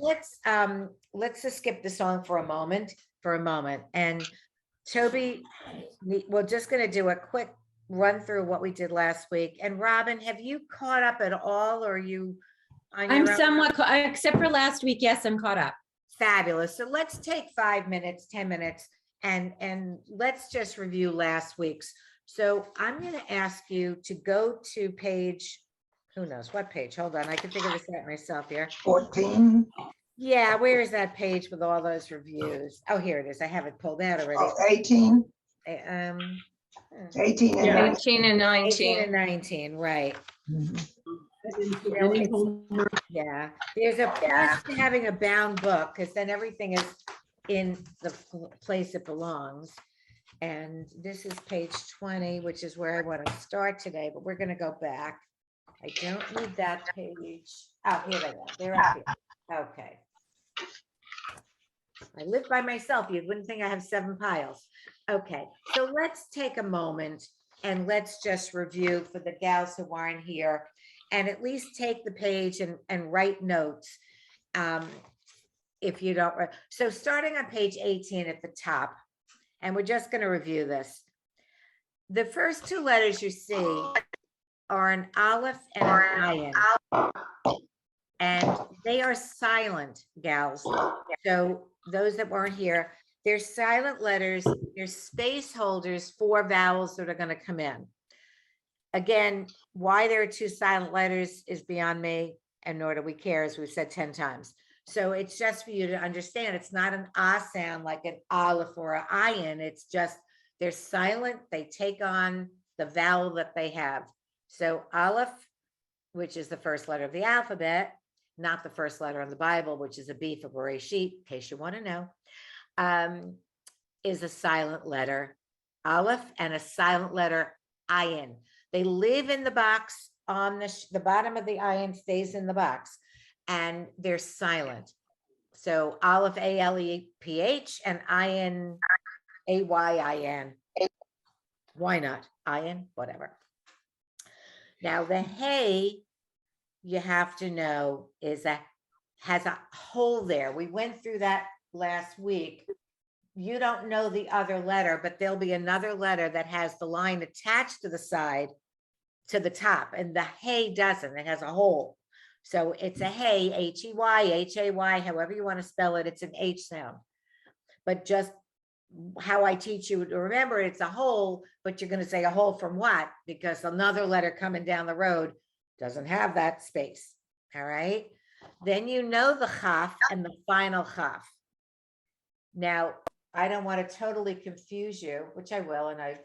let's just skip the song for a moment, And Toby, we're just gonna do a quick run through what we did last week. And Robin, have you caught up at all, or are you on I'm your own? somewhat, except for last week, yes, I'm caught up. Fabulous. So let's take 5 minutes, 10 minutes, and let's just review last week's. So I'm going to ask you to go to page, who knows what page? Hold on, I can figure this out myself here. 14. Yeah, where is that page with all those reviews? Oh, here it is. I have it pulled out already. Oh, 18. Um, 18 and Yeah. 19. 18 and 19. 18 and 19, right. Mhm. Yeah, there's a plus to having a bound book, because then everything is in the place it belongs. And this is page 20, which is where I want to start today, but we're going to go back. I don't need that page. Oh, here they go. They're up here. Okay. I live by myself. You wouldn't think I have 7 piles. Okay, so let's take a moment and let's just review for the gals who aren't here, and at least take the page and write notes. If you don't, so starting on page 18 at the top, and we're just going to review this. The first 2 letters you see are an aleph and an ayin, and they are silent, gals. So those that weren't here, they're silent letters. They're space holders for vowels that are going to come in. Again, why there are 2 silent letters is beyond me, and nor do we care, as we've said 10 times. So it's just for you to understand, it's not an ah sound like an aleph or an ayin. It's just, they're silent. They take on the vowel that they have. So aleph, which is the first letter of the alphabet, not the first letter in the Bible, which is a B for Bereshit, in case you want to know, is a silent letter, aleph, and a silent letter, ayin. They live in the box on the bottom of the ayin stays in the box, and they're silent. So aleph, A-L-E-P-H, and ayin, A-Y-I-N. Why not? Ayin, whatever. Now the hey, you have to know, has a hole there. We went through that last week. You don't know the other letter, but there'll be another letter that has the line attached to the side to the top, and the hey doesn't. It has a hole. So it's a hey, H-E-Y, H-A-Y, however you want to spell it. It's an H sound. But just how I teach you to remember, it's a hole, but you're going to say a hole from what? Because another letter coming down the road doesn't have that space. All right. Then you know the chaf and the final chaf. Now, I don't want to totally confuse you, which I will, and I,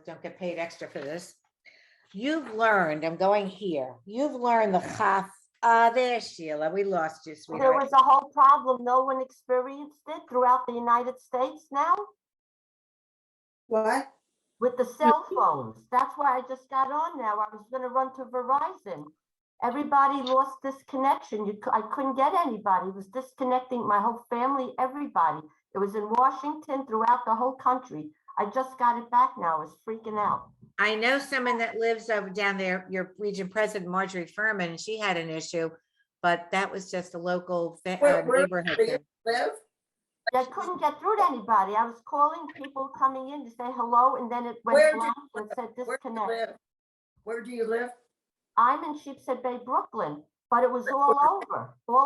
don't get paid extra for this. You've learned, I'm going here. You've learned the chaf. There's Sheila. We lost you, sweetheart. There was a whole problem. No one experienced it throughout the United States now. What? With the cell phones. That's why I just got on now. I was going to run to Verizon. Everybody lost this connection. I couldn't get anybody. It was disconnecting my whole family, everybody. It was in Washington, throughout the whole country. I just got it back now. I was freaking out. I know someone that lives over down there, your region president, Margie Furman, and she had an issue, but that was just a local neighborhood. Where do you live? I couldn't get through to anybody. I was calling people coming in to say hello, and then it went blank and said disconnect. Where do you live? I'm in Sheepshead Bay, Brooklyn, but it was all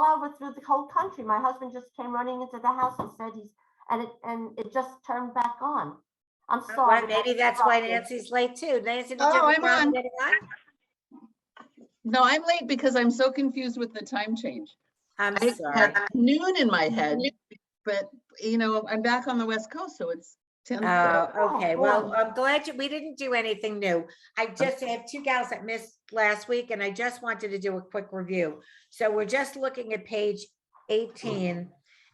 over through the whole country. My husband just came running into the house and said and it just turned back on. I'm sorry. Well, maybe that's why Nancy's late too. Nancy, did you Oh, have a I'm problem on. getting on? No, I'm late because I'm so confused with the time change. I'm I sorry. had noon in my head, but I'm back on the West Coast, so it's 10. Oh, okay. Well, I'm glad we didn't do anything new. I just have 2 gals that missed last week, and I just wanted to do a quick review. So we're just looking at page 18.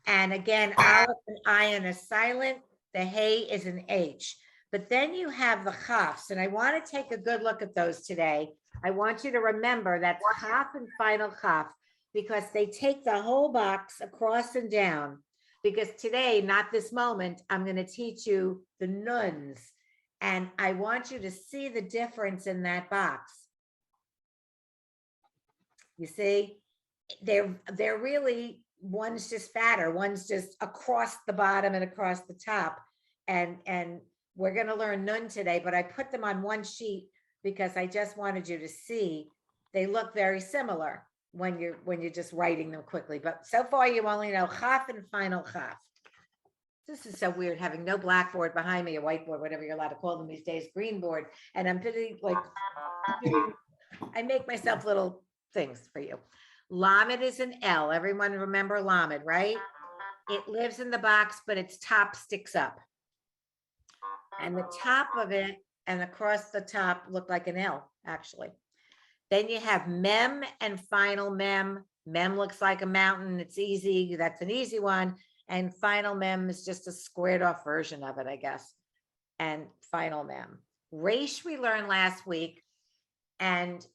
And again, aleph and ayin is silent. The hey is an H. But then you have the chafs, and I want to take a good look at those today. I want you to remember that's chaf and final chaf, because they take the whole box across and down. Because today, not this moment, I'm going to teach you the nuns, and I want you to see the difference in that box. You see, they're really, one's just fatter, one's just across the bottom and across the top. And we're gonna learn nun today, but I put them on one sheet because I just wanted you to see, they look very similar when you're just writing them quickly. But so far you only know chaf and final chaf. This is so weird having no blackboard behind me, a whiteboard, whatever you're allowed to call them these days, green board. And I'm pretty like, I make myself little things for you. Lamed is an L. Everyone remember Lamed, right? It lives in the box, but its top sticks up. And the top of it and across the top look like an L, actually. Then you have mem and final mem. Mem looks like a mountain. It's easy. That's an easy one. And final mem is just a squared off version of it, I guess. And final mem. Resh we learned last week. And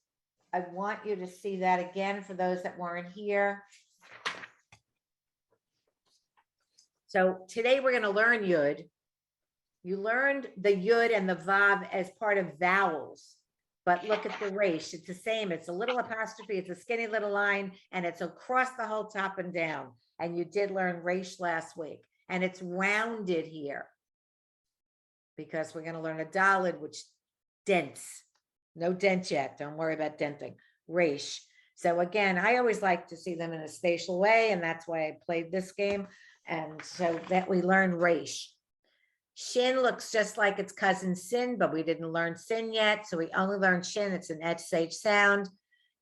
I want you to see that again for those that weren't here. So today we're going to learn Yud. You learned the Yud and the Vav as part of vowels, but look at the Resh. It's the same. It's a little apostrophe. It's a skinny little line, and it's across the whole top and down. And you did learn Resh last week, and it's rounded here because we're going to learn a Daled, which dents. No dent yet. Don't worry about denting. Resh. So again, I always like to see them in a spatial way, and that's why I played this game. And so that we learn Resh. Shin looks just like its cousin Sin, but we didn't learn Sin yet. So we only learned Shin. It's an SH sound,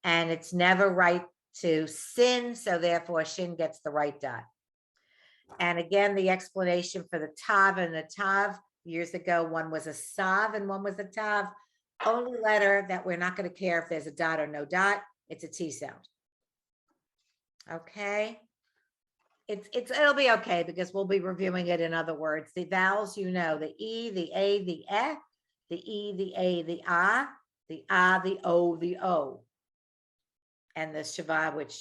and it's never right to Sin. So therefore Shin gets the right dot. And again, the explanation for the Tav and the Tav years ago, one was a Sav and one was a Tav. Only letter that we're not going to care if there's a dot or no dot. It's a T sound. Okay. It'll be okay because we'll be reviewing it in other words. The vowels, you know, the E, the A, the E, the E, the A, the A, the O, the O. And the Shava, which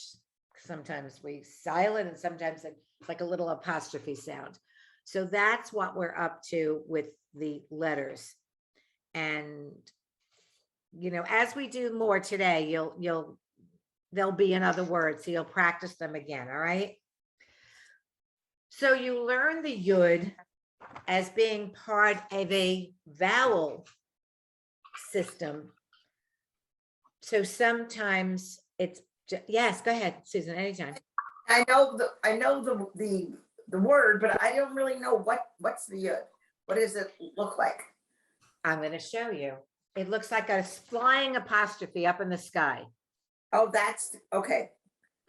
sometimes we silent and sometimes it's like a little apostrophe sound. So that's what we're up to with the letters. And, you know, as we do more today, there'll be in other words, so you'll practice them again, all right? So you learn the Yud as being part of a vowel system. So sometimes it's, yes, go ahead, Susan, anytime. I know the word, but I don't really know what's the Yud. What does it look like? I'm going to show you. It looks like a flying apostrophe up in the sky. Oh, that's okay.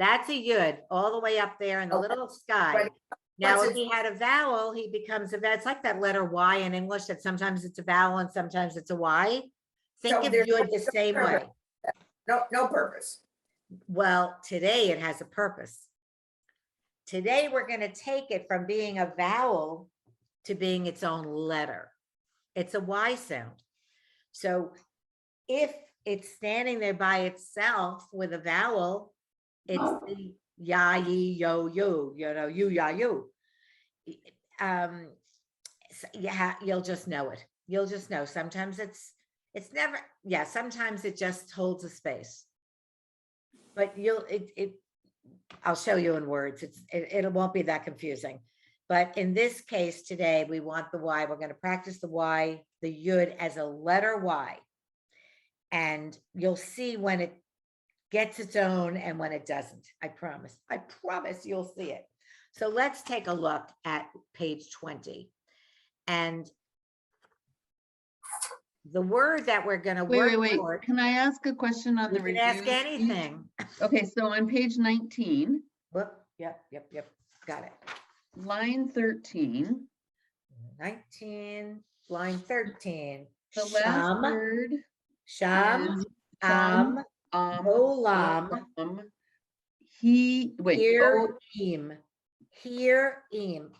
That's a Yud all the way up there in the little sky. Right. Now, What's if he had a vowel, he becomes a vowel. It's like that letter Y in English that sometimes it's a vowel and sometimes it's a Y. Think So of there's Yud the no same way. purpose. No purpose. Well, today it has a purpose. Today we're going to take it from being a vowel to being its own letter. It's a Y sound. So if it's standing there by itself with a vowel, it's the ya, yi, yo, you know, you, ya, you. Yeah, you'll just know it. You'll just know. Sometimes it's never, yeah, sometimes it just holds a space. But I'll show you in words. It won't be that confusing. But in this case today, we want the Y. We're going to practice the Y, the Yud as a letter Y. And you'll see when it gets its own and when it doesn't. I promise you'll see it. So let's take a look at page 20. And the word that we're going to work Wait. for. Can I ask a question on the You review? can ask anything. Okay, so on page 19, Whoop, yep. Got it. line 13, 19, line 13. the last word Sham, is Am, Olam, Here, Im.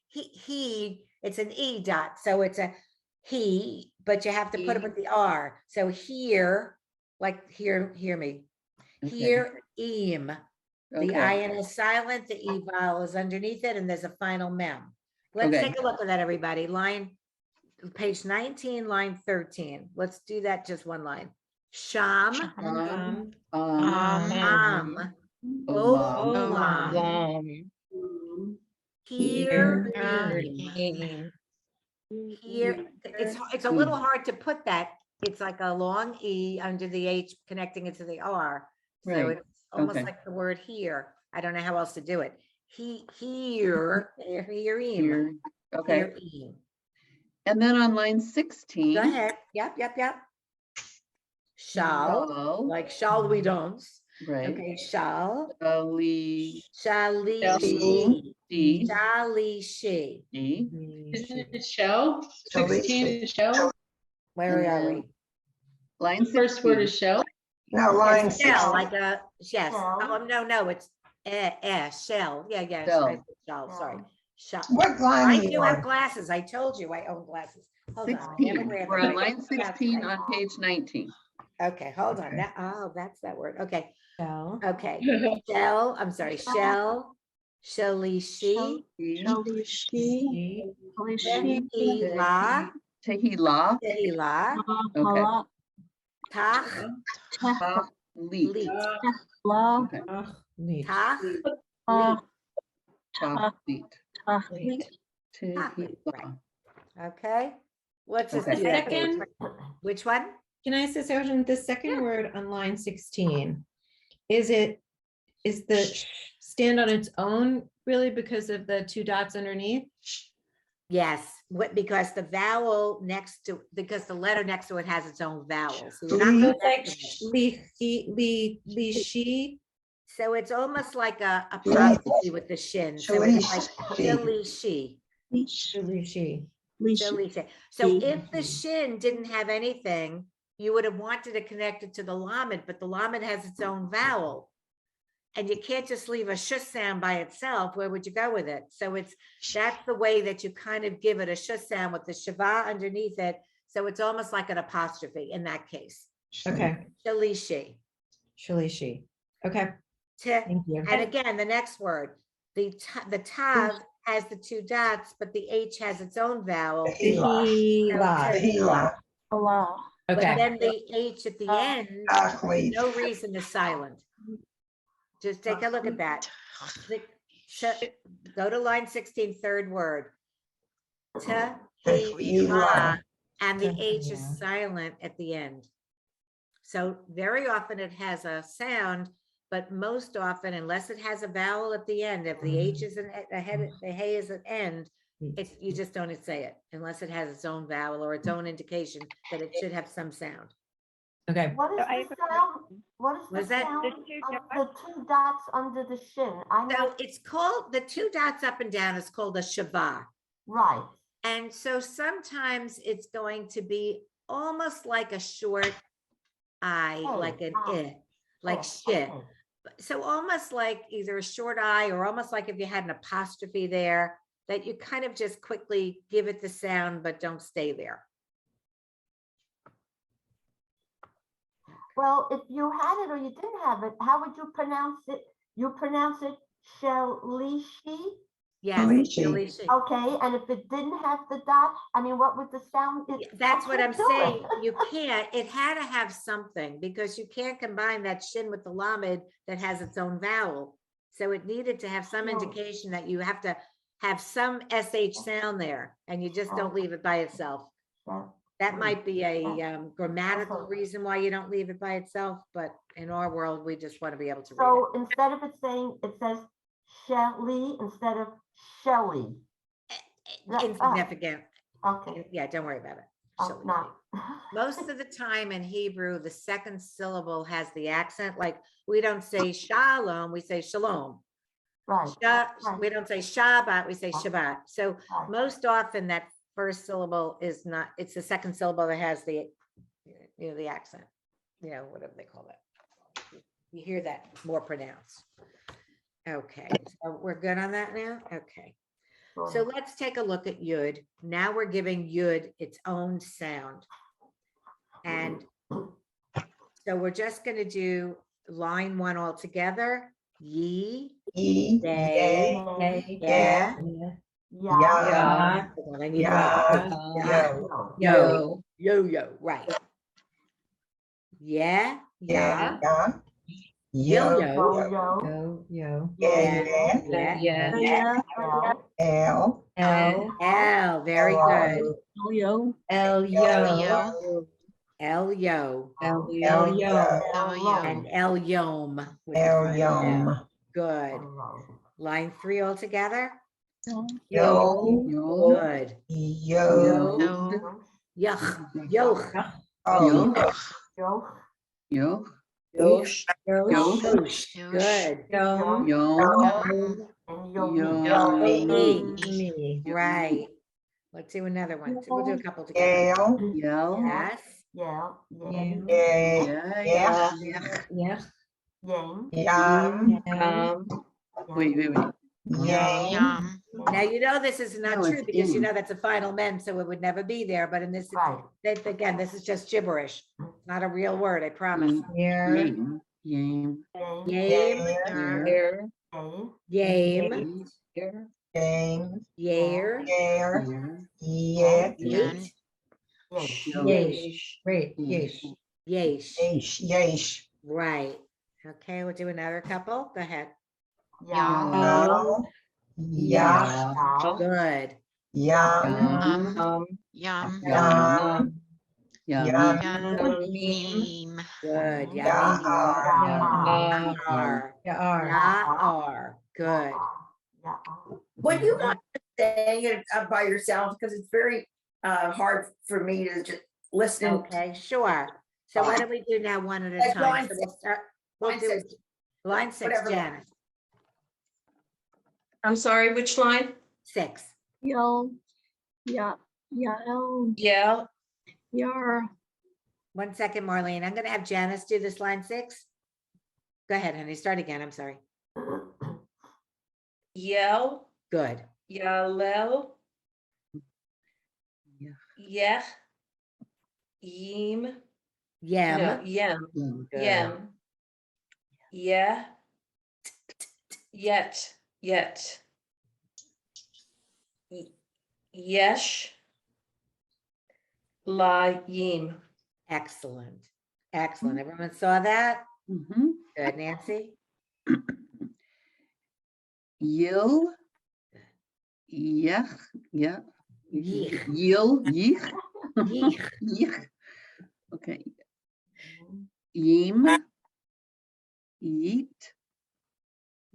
He, it's an E dot, so it's a he, but you have to put it with the R. So here, like hear me. Okay. Here, Im. The Okay. IN is silent, the E vowel is underneath it, and there's a final mem. Let's Okay. take a look at that, everybody. Page 19, line 13. Let's do that just one line. Sham, Am, Olam. Here, Earning. here, it's a little hard to put that. It's like a long E under the H connecting it to the R. So Right, it's almost okay. like the word here. I don't know how else to do it. Here. Here, okay. Here. And then on line Go 16. ahead. Yep. Shall, Shall, like shall we don't. right. Okay, shall. Shally, Shally she, she. Shally she. she. Isn't it shell? Shall we- 16 is shell? Where And are then we? Line The first word 16. is shell? No, line It's shell, 16. like a, yes. Shell. Oh, no, it's shell. Yeah. I Shell. said shell, sorry. Shell. What line I are you do have on? glasses. I told you I own glasses. Hold on. I never 16. wear We're them. on line 16 on page 19. Okay, hold on. Okay. That, oh, that's that word. Okay, Shall. okay. Shell, I'm sorry, shell, shelly she, She, tehila, tehila, tehila, okay. tach, Tachlit, lit, okay. tach, lit. Tachlit, Tachlit, tehila. Okay, what's the Okay. Second. Which one? Can I ask this, Ocean? The second word on line 16, is the stand on its own really because of the two dots underneath? Yes, because the vowel next to, because the letter next to it has its own vowel. So you're not So it's like connecting it. li she. So it's almost like a apostrophe with the shin. So it's like Shalishi. shalishi. Shuli she. Shalishi. So if the shin didn't have anything, you would have wanted to connect it to the lamed, but the lamed has its own vowel. And you can't just leave a sh sound by itself. Where would you go with it? So that's the way that you kind of give it a sh sound with the shava underneath it. So it's almost like an apostrophe in that case. Okay, Shalishi. Shuli she. Okay, thank you. And again, the next word, the tav has the two dots, but the H has its own vowel. Tehila. Tehila. But Okay, then the H at the end, Tachlit. no reason is silent. Just take a look at that. Go to line 16, third word. Tehila. And the H is Tehila. silent at the end. So very often it has a sound, but most often, unless it has a vowel at the end, if the H is ahead, the hey is an end, you just don't say it unless it has its own vowel or its own indication that it should have some sound. okay. What is the sound? What is Was the that sound the of the two dots under the shin? I So know, it's called, the two dots up and down is called a shava. right. And so sometimes it's going to be almost like a short I, like an like Oh, shit. okay. So almost like either a short I or almost like if you had an apostrophe there, that you kind of just quickly give it the sound, but don't stay there. Well, if you had it or you didn't have it, how would you pronounce it? You pronounce it Shalishi? Yes. Shalishi. Shalishi. Okay, and if it didn't have the dot, I mean, what would the sound? That's I what I'm can't do it. saying. You can't, it had to have something because you can't combine that shin with the lamed that has its own vowel. So it needed to have some No. indication that you have to have some SH sound there and you just don't leave it by itself. Yeah. That might be a grammatical Okay. reason why you don't leave it by itself, but in our world, we just want to be able to read So instead of it saying, it says Shelly instead of Shelly. it. Insignificant. Okay, Yeah, don't worry about it. oh, Shalishi. no. Most of the time in Hebrew, the second syllable has the accent. Like we don't say shalom, we say shalom. Right, We don't say Shabbat, we say Shabbat. So right. most often that first syllable is not, it's the second syllable that has the, the accent, whatever they call that. You hear that more pronounced. Okay, so we're good on that now? Okay. So Sure. let's take a look at Yud. Now we're giving Yud its own sound. And so we're just going to do line one all together. Ye, Ye, they, yay, yeah, Yeah. ya, hold on, I need ya, to- yo, Yo. yo, right. Yeah, yeah, yeah, Yo-yo. Yo-yo. Yo. Yeah. Yeah. Yeah. L. L, very good. Yo. L, yo. Elio Yo. and Elyom. with the final M. Good. Line 3 altogether. Yo. Good. Yo. Yuck. Yoch. Oh, Yo. Yosh. Yosh. Good. Yo. Yo. And Me. Right. Let's do another one. We'll do a couple together. L. Yo. Yes. Yeah. Yeah. Yeah. Yeah. Yang. Yum. Wait. Yang. Now, you know this is not No, true it's because you in. know that's a final mem, so it would never be there. But in this, Right. again, this is just gibberish. It's not a real word, I promise. Yame. Yame, Here. yame, Here. James. yare, There. yeet, Yesh. Great. Yesh. yeesh. Yesh. Right. Okay, we'll do another couple. Go ahead. Yum. Yum. Good. Yum. Yum. Yum. Yum. Meme. Good. Yar. Yar. Yar. Yar. Good. Would you mind saying it by yourself? Because it's very hard for me to just listen. Okay, sure. So why don't we do now one at a Like time? line So we'll start. We'll line do six. line 6, Whatever. Janet. I'm sorry, which line? 6. Yo. Yeah. Yo. Yeah. Yar. 1 second, Marlene. I'm gonna have Janice do this line 6. Go ahead, honey. Start again. I'm sorry. Yell. Good. Yalel. Yeah. Yeh. Yim. No, Yem. yem. Good. Yem. Yeah. Yet. Yesh. La yim. Excellent. Excellent. Everyone saw that? Mhm. Good, Nancy? Yil. Yeah. Yeech. Yil. Yeech. Yeech. Yeech. Okay. Yim. Yeet.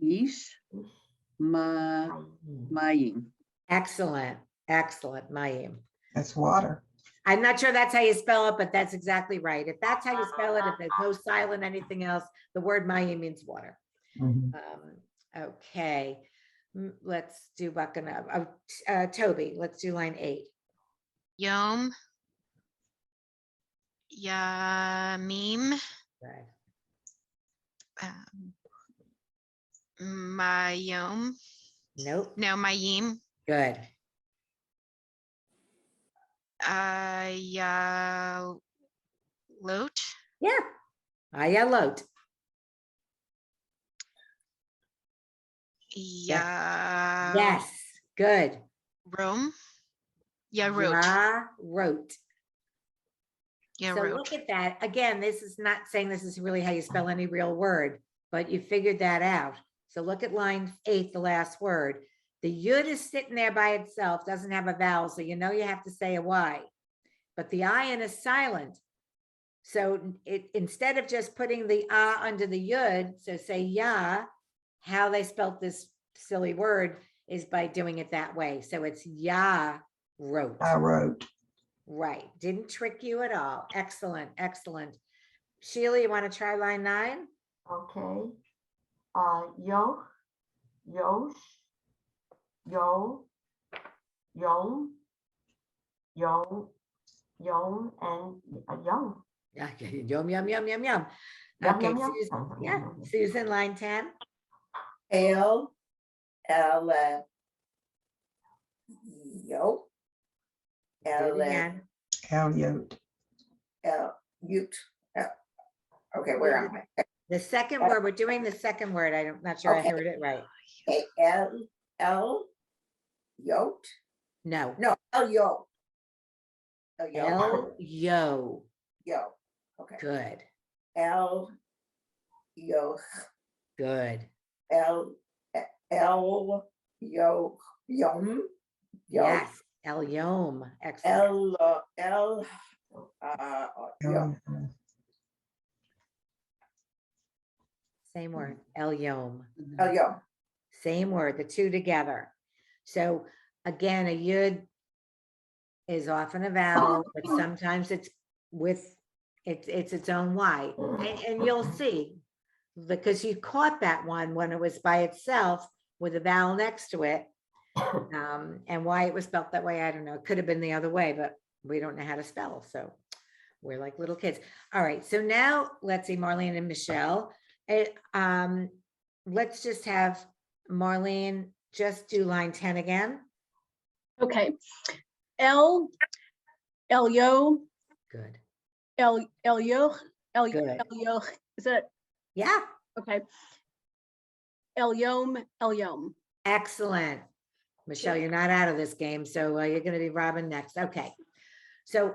Yeesh. Mayim. Excellent. Excellent, Mayim. That's water. I'm not sure that's how you spell it, but that's exactly right. If that's how you spell it, if there's no silent, anything else, the word Mayim means water. Okay. Let's do Toby, let's do line 8. Yom. Yamim. Good. Mayom. Nope. No, Mayim. Good. Ayalot. Yeah. Ayalot. Yes. Good. Rome. Yarot. Wrote. So look at that. Again, this is not saying this is really how you spell any real word, but you figured that out. So look at line 8, the last word. The yud is sitting there by itself, doesn't have a vowel, so you know you have to say a Y. But the ayin is silent. So instead of just putting the under the yud, so say ya, how they spelt this silly word is by doing it that way. So it's ya wrote. I wrote. Right. Didn't trick you at all. Excellent. Excellent. Sheila, you want to try line 9? Okay. Yo, Yosh, Yo, Yom, Yom, and Yum. Okay. Yum, yum, yum, yum, yum. Yum, Okay. yum, yum. Susan, yeah. Susan, line 10. L. Yo. Do it again. Elliot. Ute. Okay, where am I? The second word, we're doing the second word. I'm not sure I Okay. heard it right. L. Yote. No. No, Yo. Yo. Yo. Yo. Okay. Good. L. Yoch, Good. El, El, Yo, Yom, Yes. El Yom. Excellent. Yom. Same word. El Yom. El Yom. Same word, the two together. So again, a yud is often a vowel, but sometimes it's with, it's its own Y. And you'll see, because you caught that one when it was by itself with a vowel next to it. And why it was spelt that way, I don't know. It could have been the other way, but we don't know how to spell. So we're like little kids. All right. So now let's see, Marlene and Michelle. Let's just have Marlene just do line 10 again. Okay. El Yo, Good. El Yo, El Good. Yo. Is it Yeah. okay? El Yom. Excellent. Michelle, you're not out of this game. So you're going to be Robin next. Okay. So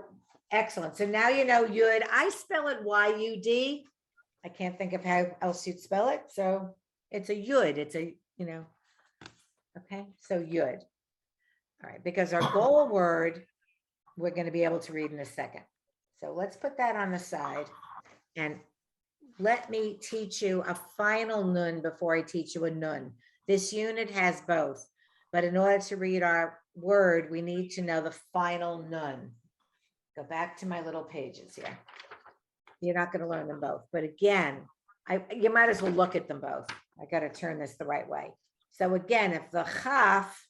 excellent. So now you know Yud. I spell it Y-U-D. I can't think of how else you'd spell it. So it's a Yud. It's a, okay. So Yud. All right. Because our goal word, we're going to be able to read in a second. So let's put that on the side. And let me teach you a final nun before I teach you a nun. This unit has both. But in order to read our word, we need to know the final nun. Go back to my little pages here. You're not going to learn them both. But again, you might as well look at them both. I got to turn this the right way. So again, if the chaf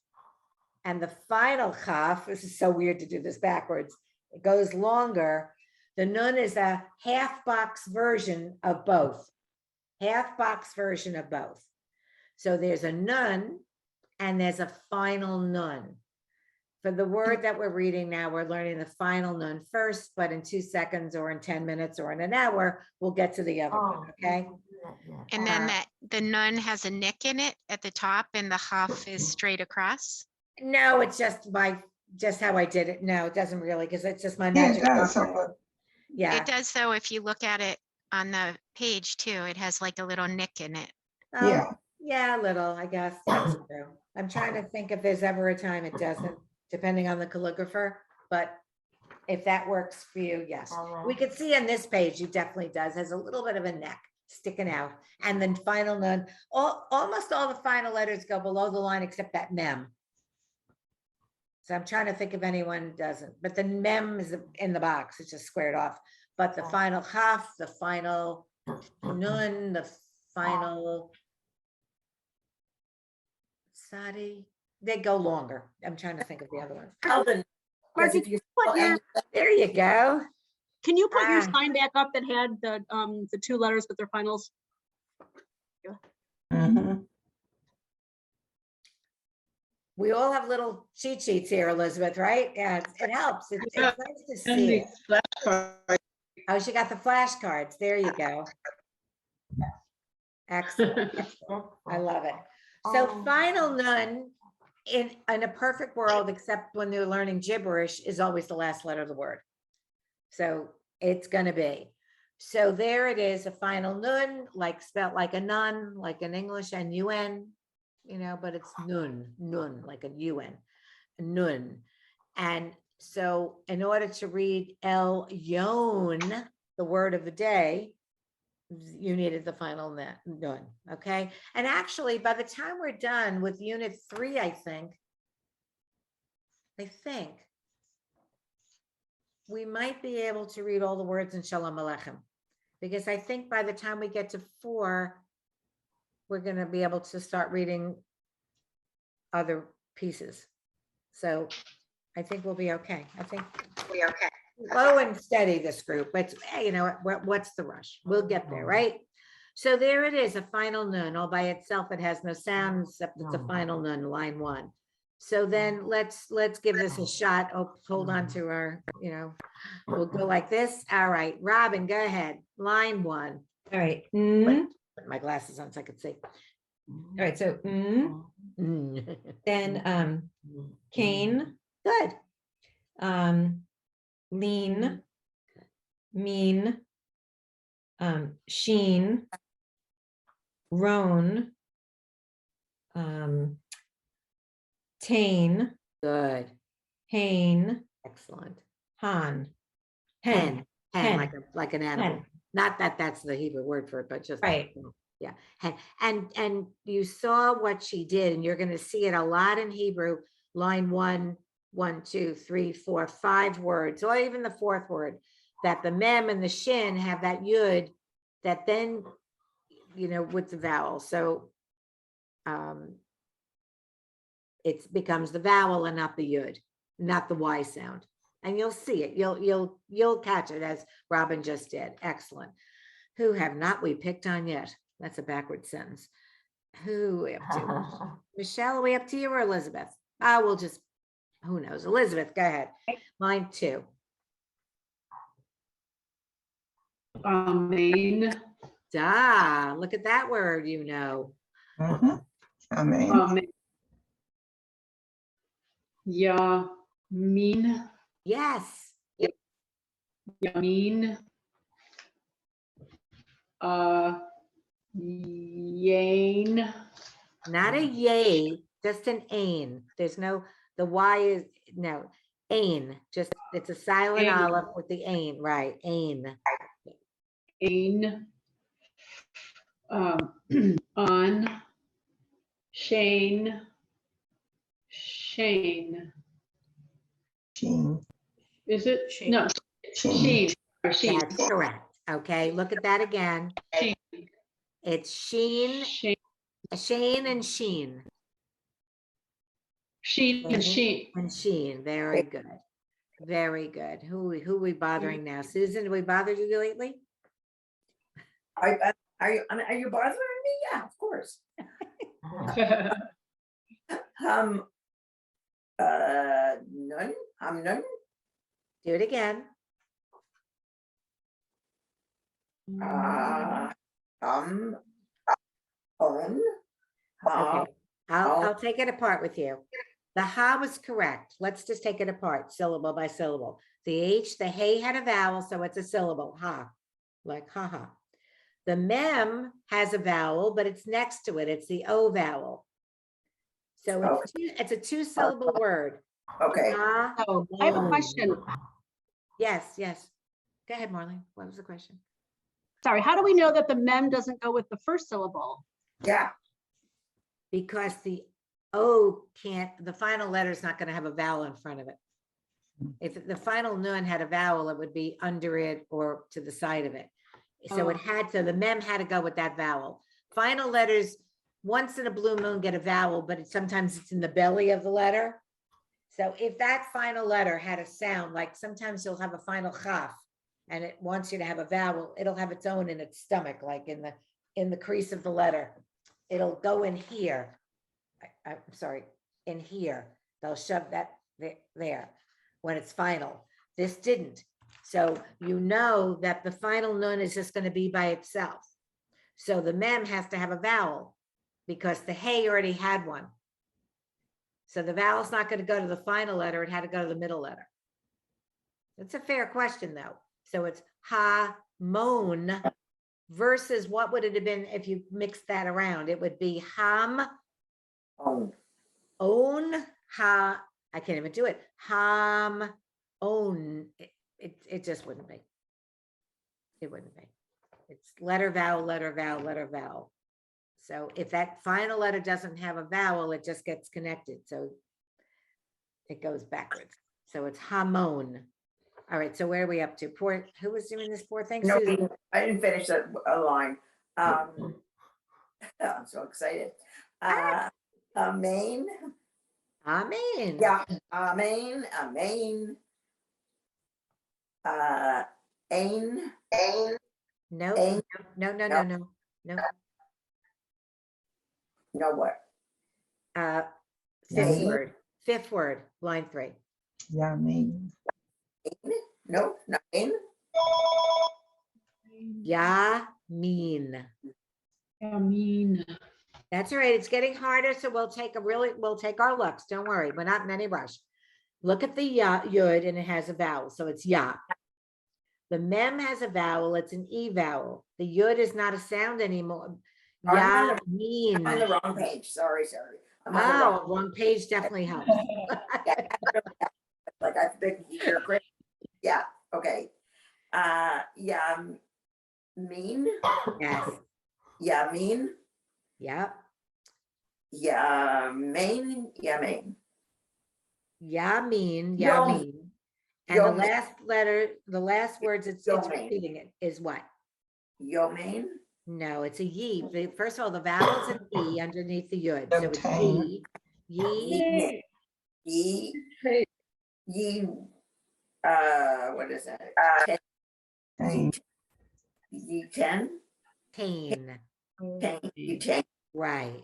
and the final chaf, this is so weird to do this backwards, it goes longer. The nun is a half box version of both. Half box version of both. So there's a nun and there's a final nun. For the word that we're reading now, we're learning the final nun first, but in 2 seconds or in 10 minutes or in an hour, we'll get to the other one, okay? And then the nun has a nick in it at the top and the chaf is straight across. No, it's just how I did it. No, it doesn't really, because it's just my magic. Yeah. It does though, if you look at it on the page too, it has like a little nick in it. Oh, yeah, a little, I guess. That's true. I'm trying to think if there's ever a time it doesn't, depending on the calligrapher, but if that works for you, yes. We could see on this page, it definitely does, has a little bit of a neck sticking out. And then final nun, almost all the final letters go below the line except that mem. So I'm trying to think if anyone doesn't, but the mem is in the box, it's just squared off. But the final chaf, the final nun, the final sadi, they go longer. I'm trying to think of the other one. Calvin. Margie, There you go. can you put your Ah. sign back up that had the two letters with their finals? We all have little cheat sheets here, Elizabeth, right? Yeah, it helps. It's nice to see it. Oh, she got the flashcards. There you go. Excellent. I love it. So final nun in a perfect world, except when they're learning gibberish, is always the last letter of the word. So it's going to be. So there it is, a final nun, like spelled like a nun, like in English, and UN, but it's nun, like a UN, nun. And so in order to read El Yon, the word of the day, you needed the final nun, okay? And actually, by the time we're done with unit 3, I think we might be able to read all the words in Shalom Aleichem, because I think by the time we get to 4, we're going to be able to start reading other pieces. So I think we'll be okay. I think we'll be okay. Slow and steady, this group. But what's the rush? We'll get there, right? So there it is, a final nun. All by itself, it has no sound except it's a final nun, line 1. So then let's give this a shot. Oh, hold on to our, we'll go like this. All right, Robin, go ahead. Line 1. All right. Put my glasses on so I could see. All right. So then Cain. Good. Lean, mean, sheen, Tain, Good. Hain, Excellent. Han. Hen, hen, like an animal. hen. Not that that's the Hebrew word for it, but just. Right. Yeah, and you saw what she did, and you're gonna see it a lot in Hebrew, line 1, 1, 2, 3, 4, 5 words, or even the 4th word, that the mem and the shin have that yud that then, with the vowel, so it becomes the vowel and not the yud, not the Y sound. And you'll see it, you'll catch it as Robin just did. Excellent. Who have not we picked on yet? That's a backward sentence. Who are we up to? Michelle, are we up to you or Elizabeth? We'll just, who knows? Elizabeth, go ahead. Line 2. Amen. Duh, look at that word, Amen. Amen. Yamin. Yes. Yamin. Yain. Not a yay, just an ain. There's no, the Y is, no, ain, just, it's a silent Ain. olive with the ain, right, ain. Ain. On. Shane. Shane. Sheen. Is it? Sheen. No. Sheen. Sheen. Or Sheen. That's correct. Okay, look at that again. Sheen. It's Sheen, Shane. Shane and Sheen. Sheen and Sheen. And Sheen, very good. Very good. Who are we bothering now? Susan, do we bother you lately? Are you bothering me? Yeah, of course. None, I'm none. Do it again. On. Okay, I'll take it apart with you. The ha was correct. Let's just take it apart, syllable by syllable. The H, the hey had a vowel, so it's a syllable, ha, like ha ha. The mem has a vowel, but it's next to it. It's the O vowel. So it's a 2-syllable word. Okay. Ha, Oh, I have a moan. question. Yes. Go ahead, Marlene. What was the question? Sorry, how do we know that the mem doesn't go with the first syllable? Yeah. Because the O can't, the final letter is not going to have a vowel in front of it. If the final nun had a vowel, it would be under it or to the side of it. So it had to, the mem had to go with that vowel. Final letters, once in a blue moon, get a vowel, but sometimes it's in the belly of the letter. So if that final letter had a sound, like sometimes you'll have a final chaf and it wants you to have a vowel, it'll have its own in its stomach, like in the crease of the letter. It'll go in here. I'm sorry, in here. They'll shove that there when it's final. This didn't. So you know that the final nun is just going to be by itself. So the mem has to have a vowel because the hey already had one. So the vowel's not going to go to the final letter. It had to go to the middle letter. It's a fair question though. So it's ha, moan versus what would it have been if you mixed that around? It would be ham, own, ha, I can't even do it. Ham, own. It just wouldn't be. It wouldn't be. It's letter, vowel, letter, vowel, letter, vowel. So if that final letter doesn't have a vowel, it just gets connected. So it goes backwards. So it's hamon. All right, so where are we up to? Who was doing this poor thing? No, Susan. I didn't finish that line. I'm so excited. Amen. Amen. Yeah, amen. Ain. No, Ain. no. No what? Fifth Ain. word. Fifth word, line 3. Yamin. No, not in. Yamin. Yamin. That's all right. It's getting harder, so we'll take our looks. Don't worry, we're not in any rush. Look at the yud, and it has a vowel, so it's ya. The mem has a vowel, it's an e vowel. The yud is not a sound anymore. I'm on the Yamin. wrong page. Sorry. I'm on the wrong- Oh, wrong page definitely helps. Like I've been here, great. Yeah, okay. Yeah, mean, Yes, yeah, mean, yep. yeah, main, yeah, main. Yamin, Yo- yamin. And the Yo- last letter, the last words it's Yomain. repeating it is what? Yo main, No, it's a ye. First of all, the vowel's an E underneath the yud. So it's Okay. ye, ye, ye, what is that? Tain. Ye 10, tain. 10, ye 10. Right.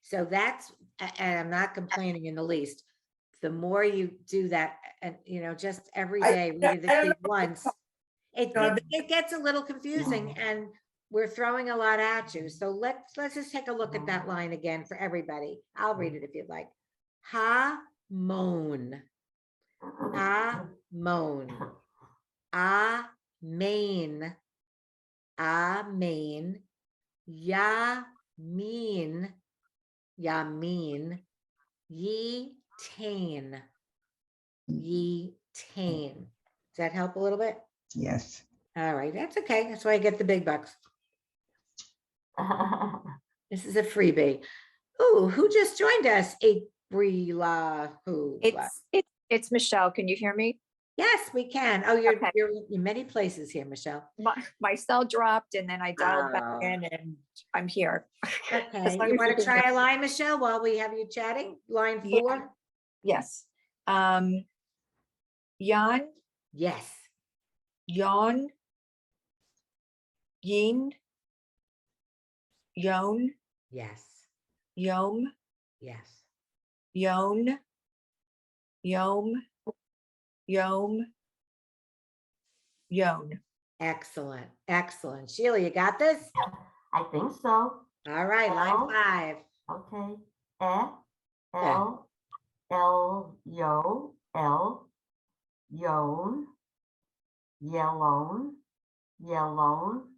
So that's, and I'm not complaining in the least. The more you do that, and just every day, read it I don't at once, it No, gets a little confusing, and we're throwing a lot at you. So let's just take a look at that line again for everybody. I'll read it if you'd like. Ha moan. Ah moan. Ah main. Ah main. Ya mean. Yamin, ye tain, ye tain. Does that help a little bit? Yes. All right, that's okay. That's why I get the big bucks. This is a freebie. Ooh, who just joined us? Aprila, who? It's Michelle. Can you hear me? Yes, we can. Oh, you're Okay. you're in many places here, Michelle. My cell dropped and then I dialed back Oh. in and I'm here. Okay, long you as want you to can try hear a line, Michelle, while we have you chatting? Line Yeah. 4? Yes. Yan, Yes. yon, yin, yon, Yes. yom, Yes. yon, yom, yom, yon. Excellent. Excellent. Sheila, you got this? I think so. All right, line L. 5. Okay. L, yo, L, yon, yellown, yellown,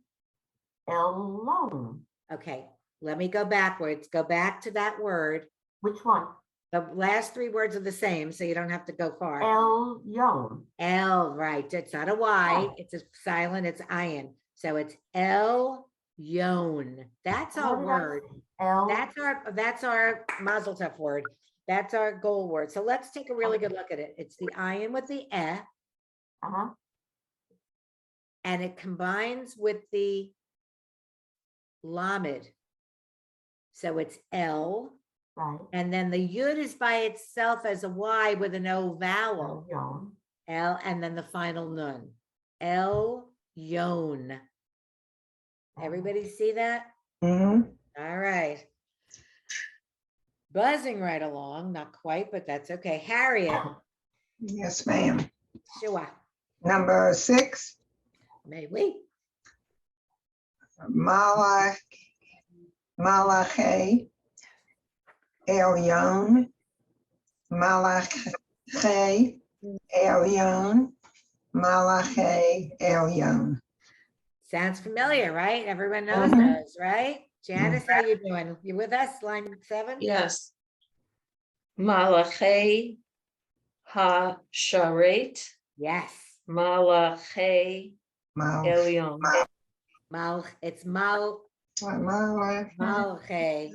alone. Okay, let me go backwards. Go back to that word. Which one? The last 3 words are the same, so you don't have to go far. El yon. L, right. It's not a Y. Oh. It's a silent. It's iron. So it's El Yon. That's our word. L. That's our Mazel Tov word. That's our goal word. So let's take a really good look at it. It's the iron with the Uh-huh. and it combines with the lamed. So it's L, Right. and then the yud is by itself as a Y with an O El vowel. yon. L, and then the final nun. El Yon. Everybody see that? Mhm. All right. Buzzing right along, not quite, but that's okay. Harriet, Yes, ma'am. Shua, Number 6, may we? Malachi, Elyon, Malachi, Elyon, Malachi, Elyon. Sounds familiar, right? Everyone knows Mhm. those, right? Janice, how you doing? You with us? Line 7? Yes. Malachi ha-sharet, Yes. Malachi Mal- elyon. It's Malche, Malachi,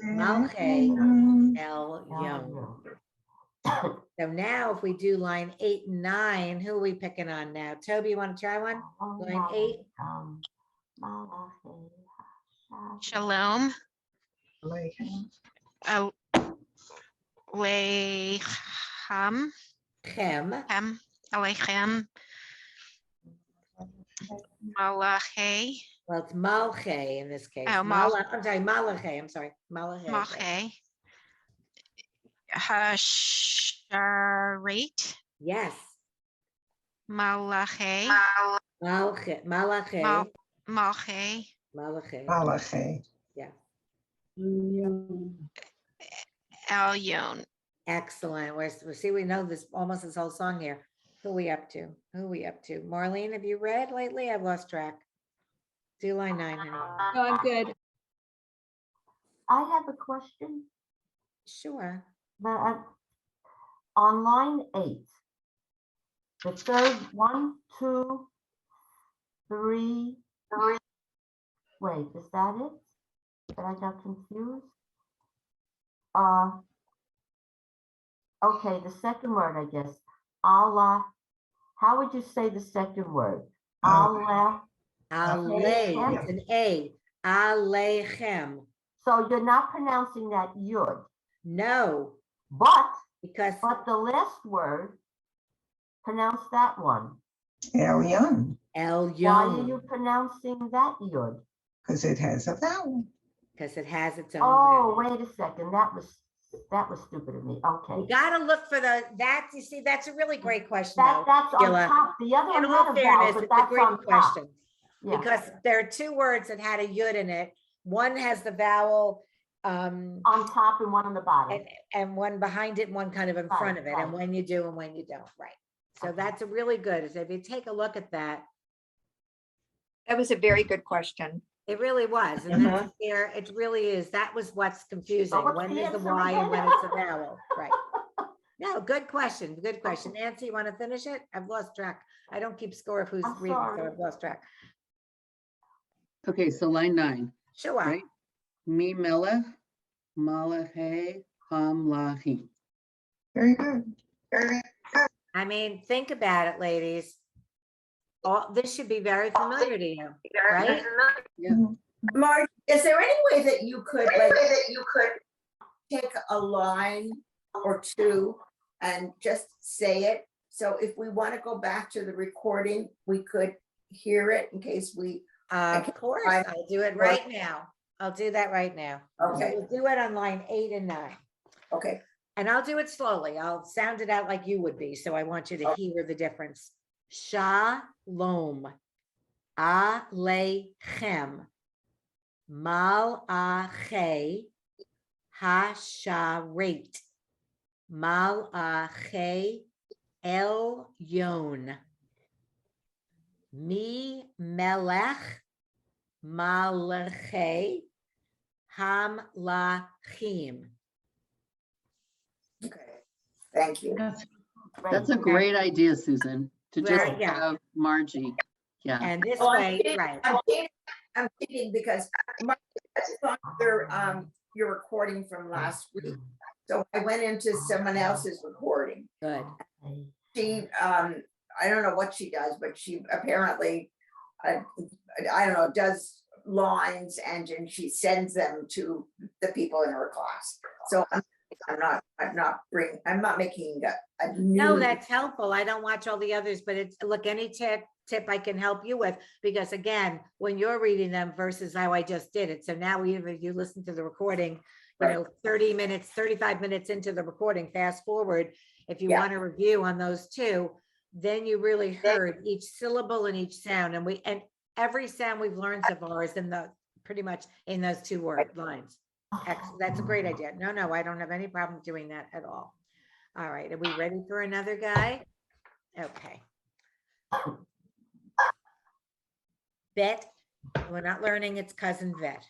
Malche, Elyon. El Yon. Yon. So now if we do line 8 and 9, who are we picking on now? Toby, you want to try one? Line 8? Malachi. Shalom, Aleichem. Aleichem, Chem. Aleichem, Malachi, Well, it's Malche in this case. Oh, I'm sorry, Malachi. I'm sorry. Malachi. Malche, Hasharet, Yes. Malachi, Malche. Malachi. Mal- Malche, Malachi. Malachi. Yeah. Elyon. Excellent. We know this almost this whole song here. Who we up to? Who we up to? Marlene, have you read lately? I've lost track. Do line 9, honey. No, I'm good. I have a question. Sure. On line 8, the third 1, 2, 3. Wait, is that it? That I got confused? Okay, the second word, I guess. Allah. How would you say the second word? Allah. Alei, it's an A. Aleichem. So you're not pronouncing that yud, No, but because the last word, pronounce that one. Elyon, El Why are you Yom, pronouncing that yud? because it has a vowel. because it has its own. Oh, vowel. wait a second. That was stupid of me. Okay. You gotta look for that, you see, that's a really great question though. That's on Sheila. top. The other In one all had a vowel, fairness, but it's a that's great on top. question. Yeah. Because there are two words that had a yud in it. One has the vowel On top and one on the bottom. and one behind it, and one kind of in front Right, of it, right. and when you do and when you don't, right? So Okay. that's a really good, so if you take a look at that, That was a very good question. it really was, and that's where it really is. That was what's confusing. what's When the is the answer Y and again? when it's a vowel, right? No, good question, good question. Nancy, you want to finish it? I've lost track. I don't keep score of who's I'm reading, so sorry. I've lost track. Okay, so line 9, Sure. right? Mi melech malachi hamlahi. Very good. I mean, think about it, ladies. All, this should be very familiar to you, right? Margie, is there any way that you could take a line or two and just say it? So if we want to go back to the recording, we could hear it in case we. Of course, I'll do it right now. I'll do that right now. Okay. So we'll do it on line 8 and 9. Okay. And I'll do it slowly. I'll sound it out like you would be. So I want you to hear the difference. Shalom. Aleichem. Malache. Hasharet. Malache Elyon. Mi melech malache hamlachim. Okay. Thank you. That's a great idea, Susan, to just Right, yeah. have Margie. Yeah. And this Oh, way, right? I'm kidding because Margie, I saw your recording from last week. So I went into someone else's recording. Good. She, I don't know what she does, but she apparently, I don't know, does lines and she sends them to the people in her class. So I'm not making a new. No, that's helpful. I don't watch all the others, but it's, look, any tip I can help you with, because again, when you're reading them versus how I just did it. So now even if you listen to the recording, you know, 30 minutes, 35 minutes into the recording, fast forward, if you want to review on those two, then you really heard each syllable and each sound. And every sound we've learned so far is in the pretty much in those 2 word lines. That's a great idea. No, I don't have any problem doing that at all. All right, are we ready for another guy? Okay. Bet, we're not learning its cousin vet.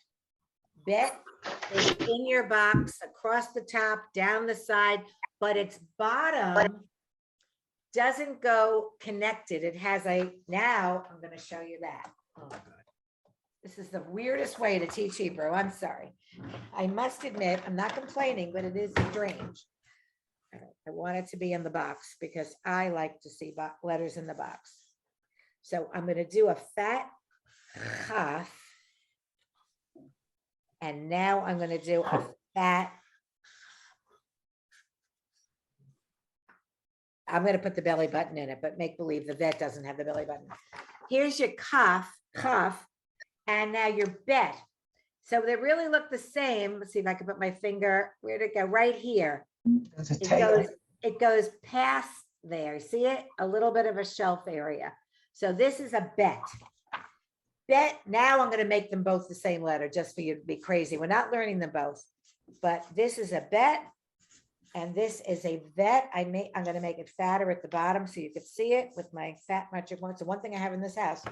Bet is in your box, across the top, down the side, but its bottom doesn't go connected. It has a, now I'm going to show you that. Oh, God. This is the weirdest way to teach Hebrew. I'm sorry. I must admit, I'm not complaining, but it is strange. All right, I want it to be in the box because I like to see letters in the box. So I'm going to do a fat chaf. And now I'm going to do a fat. I'm going to put the belly button in it, but make believe the vet doesn't have the belly button. Here's your cuff, and now your bet. So they really look the same. Let's see if I can put my finger, where'd it go? Right here. It goes past there. See it? A little bit of a shelf area. So this is a bet. Bet, now I'm going to make them both the same letter just for you to be crazy. We're not learning them both, but this is a bet and this is a vet. I'm going to make it fatter at the bottom so you can see it with my fat metric mark. So one thing I have in this house.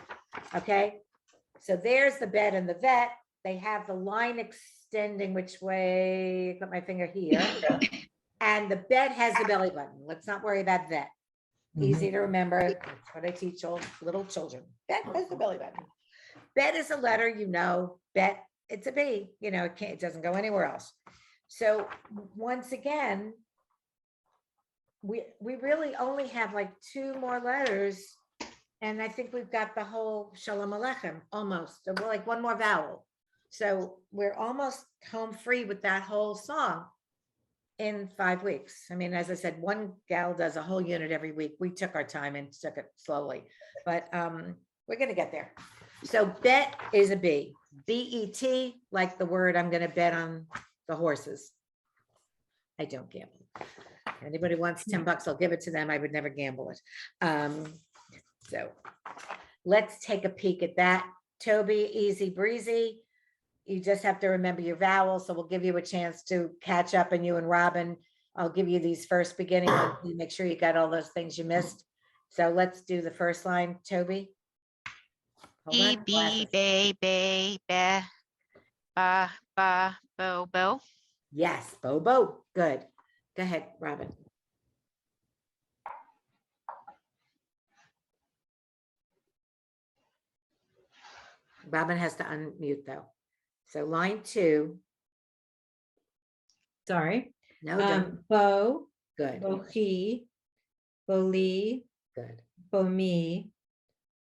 Okay. So there's the bet and the vet. They have the line extending which way? Put my finger here. And the bet has a belly button. Let's not worry about that. Easy to remember. That's what I teach all little children. Bet has the belly button. Bet is a letter, you know, bet, it's a B, you know, it doesn't go anywhere else. So once again, we really only have like 2 more letters. And I think we've got the whole Shalom Aleichem, almost, like 1 more vowel. So we're almost home free with that whole song in 5 weeks. I mean, as I said, one gal does a whole unit every week. We took our time and took it slowly, but we're gonna get there. So bet is a B. B-E-T, like the word I'm gonna bet on the horses. I don't gamble. If anybody wants $10, I'll give it to them. I would never gamble it. So let's take a peek at that. Toby, easy breezy. You just have to remember your vowels. So we'll give you a chance to catch up, and you and Robin, I'll give you these first beginning ones. You make sure you got all those things you missed. So let's do the first line, Toby. Hold B, on, B, glasses. bay, bay, be, ba, ba, bo, bo. Yes, Bobo. Good. Go ahead, Robin. Robin has to unmute though. So line 2. Sorry. No, don't. Bo, Good, Bohi, Boli, good. Bomi,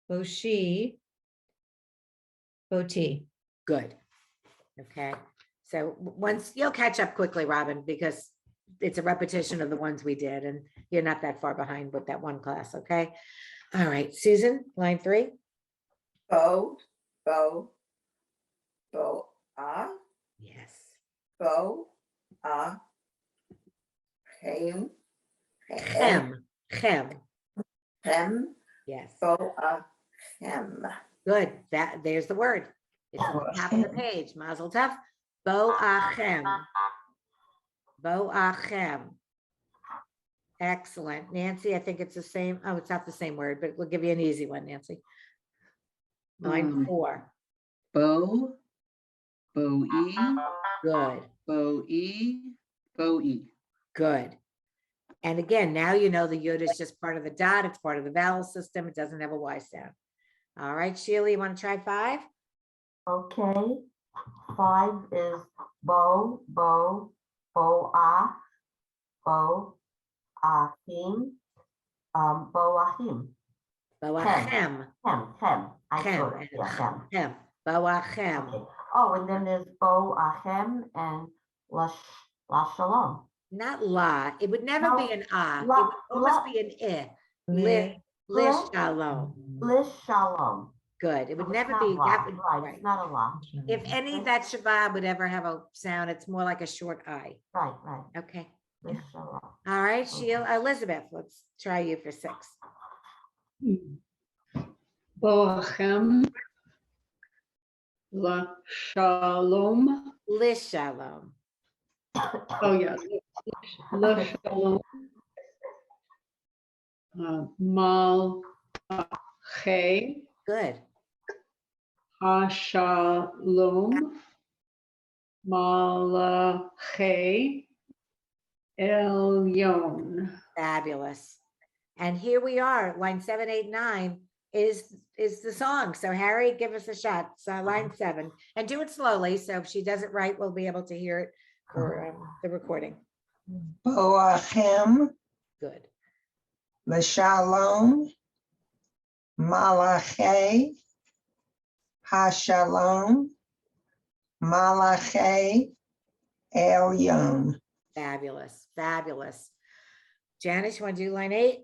Boshi, Boti. Good. Okay. So once you'll catch up quickly, Robin, because it's a repetition of the ones we did and you're not that far behind with that one class. Okay. All right. Susan, line 3. Bo, Yes. bo, chem, Chem. chem, Yes. bo, chem. Good. There's the word. It's at the top of the page. Mazel tov. Boachem. Boachem. Excellent. Nancy, I think it's the same. Oh, it's not the same word, but we'll give you an easy one, Nancy. Line 4. Bo, Bo-E, Good. Bo-E, Bo-E. Good. And again, now you know the yud is just part of the dot. It's part of the vowel system. It doesn't have a Y sound. All right, Sheila, you want to try 5? Okay, 5 is bo, bo, bo-ah, bo-ahim, bo-ahim. Boachem. Hem, I Chem. got it, yeah, hem. Chem. Boachem. Okay. Oh, and then there's bo-ahem and la shalom. Not la. It would never No, be an ah. It la- would almost la- be an I. Le, Lish shalom. Lish shalom. Good. It would It's never not be la, that would right, right. it's not a la. If any that Shabbat would ever have a sound, it's more like a short I. Right. Okay. Lish shalom. All right, Sheila. Elizabeth, let's try you for 6. Boachem, La Shalom. Lish shalom. Oh, yeah. La Shalom. Mal Che, Good. Ha Shalom. Malache Elyon. Fabulous. And here we are. Line 7, 8, 9 is the song. So Harry, give us a shot. So line 7, and do it slowly. So if she does it right, we'll be able to hear it for the recording. Boachem, Good. L'Shalom, Malachi, Hashalom, Malachi, Elyon. Fabulous. Fabulous. Janice, you want to do line 8?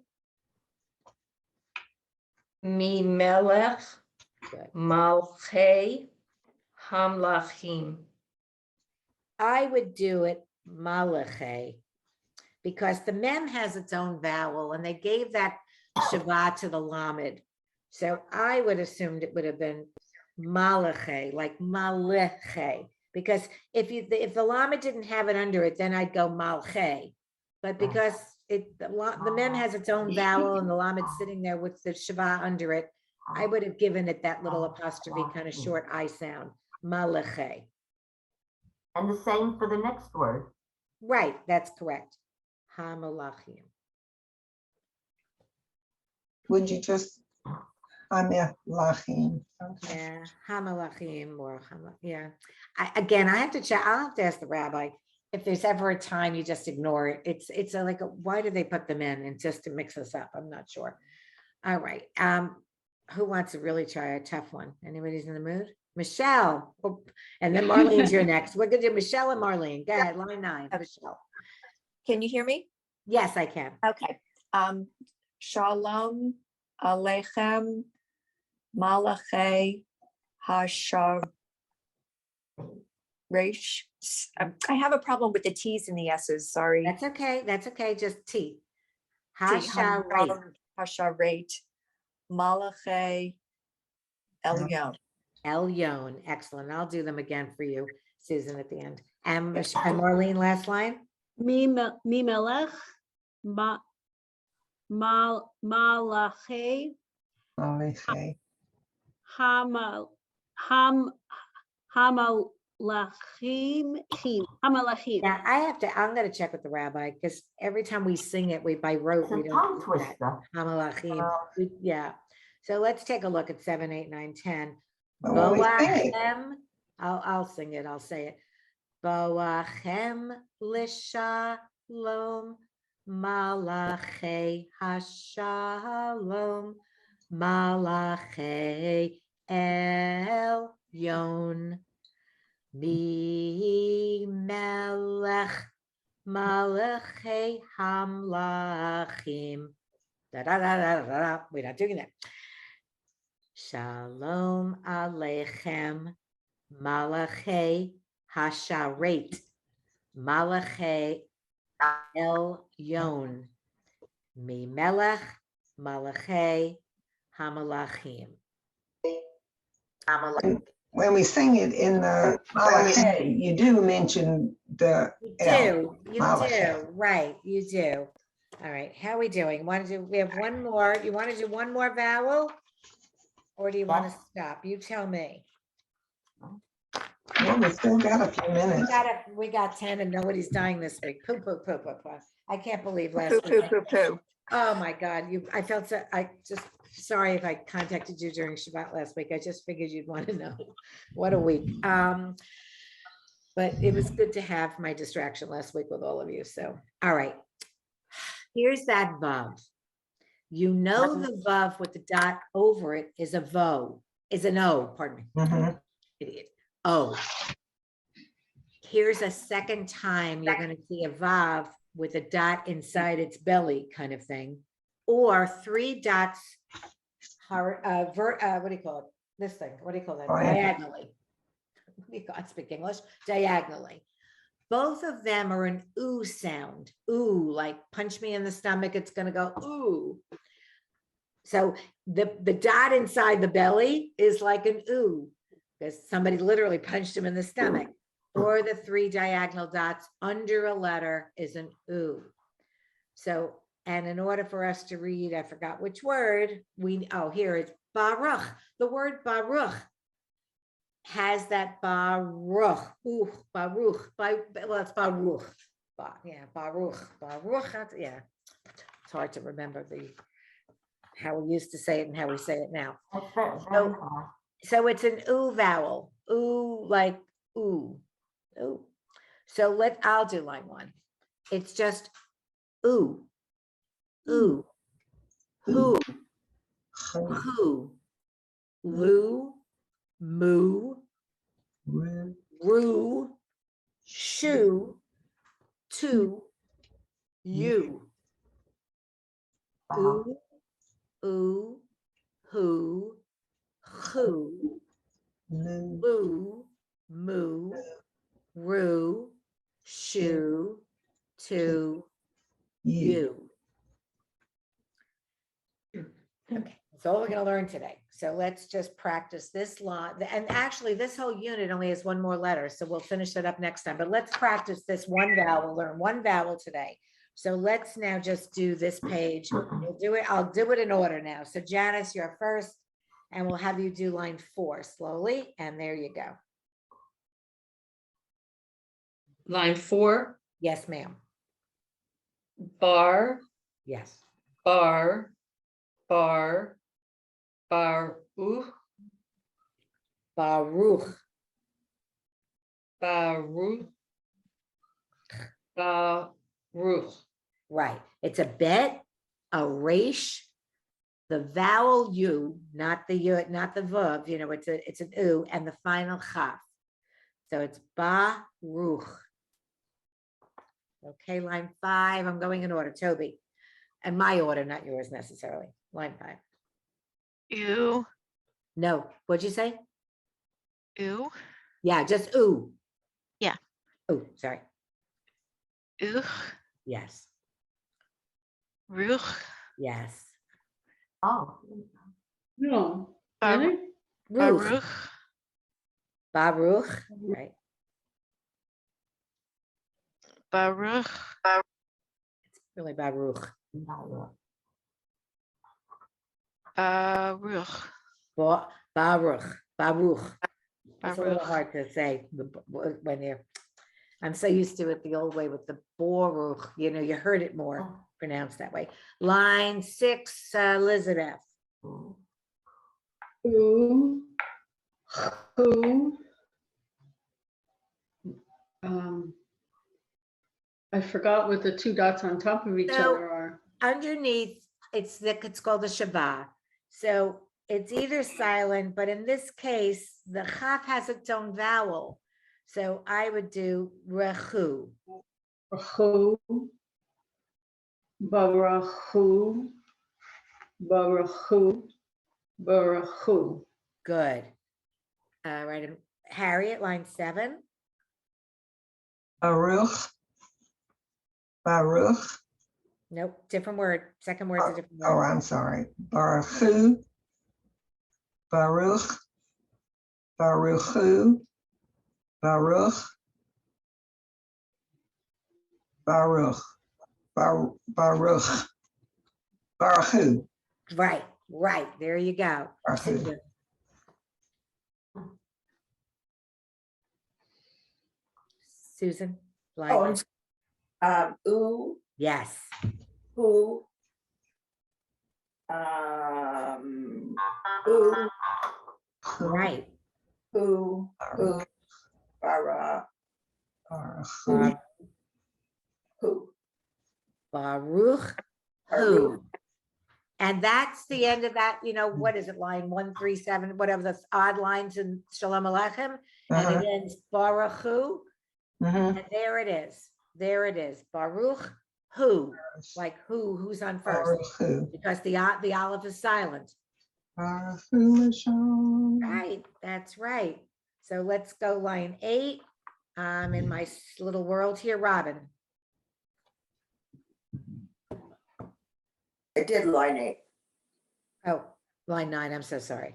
Mi melech Good. malchei hamlachim. I would do it malache because the mem has its own vowel and they gave that Shabbat to the lamed. So I would assumed it would have been malache, like maleche, because if the lamed didn't have it under it, then I'd go malche. But because the mem has its own vowel and the lamed's sitting there with the Shabbat under it, I would have given it that little apostrophe kind of short I sound, malache. And the same for the next word. Right, that's correct. Hamalachim. Would you just, Hamelachim. Okay. Yeah, Hamalachim or yeah. Again, I have to check. I'll have to ask the rabbi if there's ever a time you just ignore it. It's like why do they put them in and just to mix us up? I'm not sure. All right. Who wants to really try a tough one? Anybody's in the mood? Michelle. Oh, and then Marlene's your next. We're gonna do Michelle and Marlene. Go ahead, line 9. Michelle. Can you hear me? Yes, I can. Okay. Shalom Aleichem Malachi Hashar Reish. I have a problem with the T's and the S's, sorry. That's okay. That's okay. Just T. T, Hasharet. Hasharet Malachi Elyon. Elyon. Excellent. I'll do them again for you, Susan, at the end. And Marlene, last line. Mimelech, Malachi, Malachi. Hamalachim. Yeah, I'm gonna check with the rabbi because every time we sing it, by rote, It's we a don't tongue do that. twister. Hamalachim. Yeah. So let's take a look at 7, 8, 9, 10. Oh, we sing it. Boachem. I'll sing it. I'll say it. Boachem lishalom malachi hashalom malachi elyon mi melech malachi hamlachim. Da, da, da, da, da, da. We're not doing that. Shalom aleichem malachi hasharet malachi elyon mi melech malachi hamalachim. When we sing it in the Malachi, you do mention the L. You do, right, you do. All right, how are we doing? We have one more. You want to do one more vowel? Or do you want to stop? You tell me. Well, we still got a few minutes. We got 10 and nobody's dying this week. Poo, poo, poo, poo, poo. I can't believe last Poo, poo, week. poo, poo. Oh my God, sorry if I contacted you during Shabbat last week. I just figured you'd want to know. What a week. But it was good to have my distraction last week with all of you. So, all right. Here's that vav. You know the vav with the dot over it is a vo, is an O, pardon me. Idiot. O. Here's a second time you're going to see a vav with a dot inside its belly kind of thing, or 3 dots, what do you call it? This thing, what do you call that? Diagonally. We can't speak English. Diagonally. Both of them are an ooh sound. Ooh, like punch me in the stomach, it's going to go ooh. So the dot inside the belly is like an ooh, because somebody literally punched him in the stomach. Or the 3 diagonal dots under a letter is an ooh. So, and in order for us to read, I forgot which word, here it's Baruch. The word Baruch has that Baruch, ooh, Baruch, well, it's Baruch. Baruch, yeah. It's hard to remember how we used to say it and how we say it now. So it's an ooh vowel, ooh, like ooh, ooh. So I'll do line 1. It's just ooh, ooh, who, loo, moo, roo, shoo, to, you. Ooh, ooh, who, loo, moo, roo, shoo, to, you. Okay, that's all we're going to learn today. So let's just practice this line. And actually, this whole unit only has 1 more letter, so we'll finish it up next time. But let's practice this one vowel. We'll learn 1 vowel today. So let's now just do this page. We'll do it. I'll do it in order now. So Janice, you're first, and we'll have you do line 4 slowly. And there you go. Line 4, Yes, ma'am. bar, Yes. bar, bar, baruch, Baruch. baruch, baruch. Right. It's a bet, a resh, the vowel U, not the U, not the vav, you know, it's an U, and the final chaf. So it's Baruch. Okay, line 5, I'm going in order, Toby. And my order, not yours necessarily. Line 5. Ew, No, what'd you say? ew, Yeah, just ooh. Yeah. Oh, sorry. ugh, Yes, ruch, yes. Oh, No. Bar- Really? Ruch, baruch, Baruch, right? baruch, It's really Baruch. no, baruch, Baruch, Baruch. It's a little baruch. hard to say when you're, I'm so used to it the old way with the Baruch, you know, you heard it more pronounced that way. Line 6, Elizabeth. Who? Who? I forgot what the two dots on top of each So- other are. Underneath, it's called the Shabbat. So it's either silent, but in this case, the chaf has its own vowel. So I would do rechu. Baruchu, Baruchu, Baruchu, Baruchu. Good. Right, and Harriet, line 7. Baruch, Baruch, Nope, different word. Second word's a different oh, word. I'm sorry, Baruchu, Baruch, Baruchu, Baruch, Baruch, Baruch, Baruchu, Right, right. There you go. Baruchu. Susan, Oh, line. ooh, Yes. who, ooh, Right. who, bara, Baruchu. who. Baruch who. And that's the end of that, you know, what is it, line 137, whatever the odd lines in Shalom Aleichem, and Uh-huh. it ends Baruch hu, Mhm. and there it is. There it is. Baruch who, like who's on first, Baruchu. because the aleph is silent. Baruchu Hashem. Right, that's right. So let's go line 8. In my little world here, Robin. I did line 8. Oh, line 9, I'm so sorry.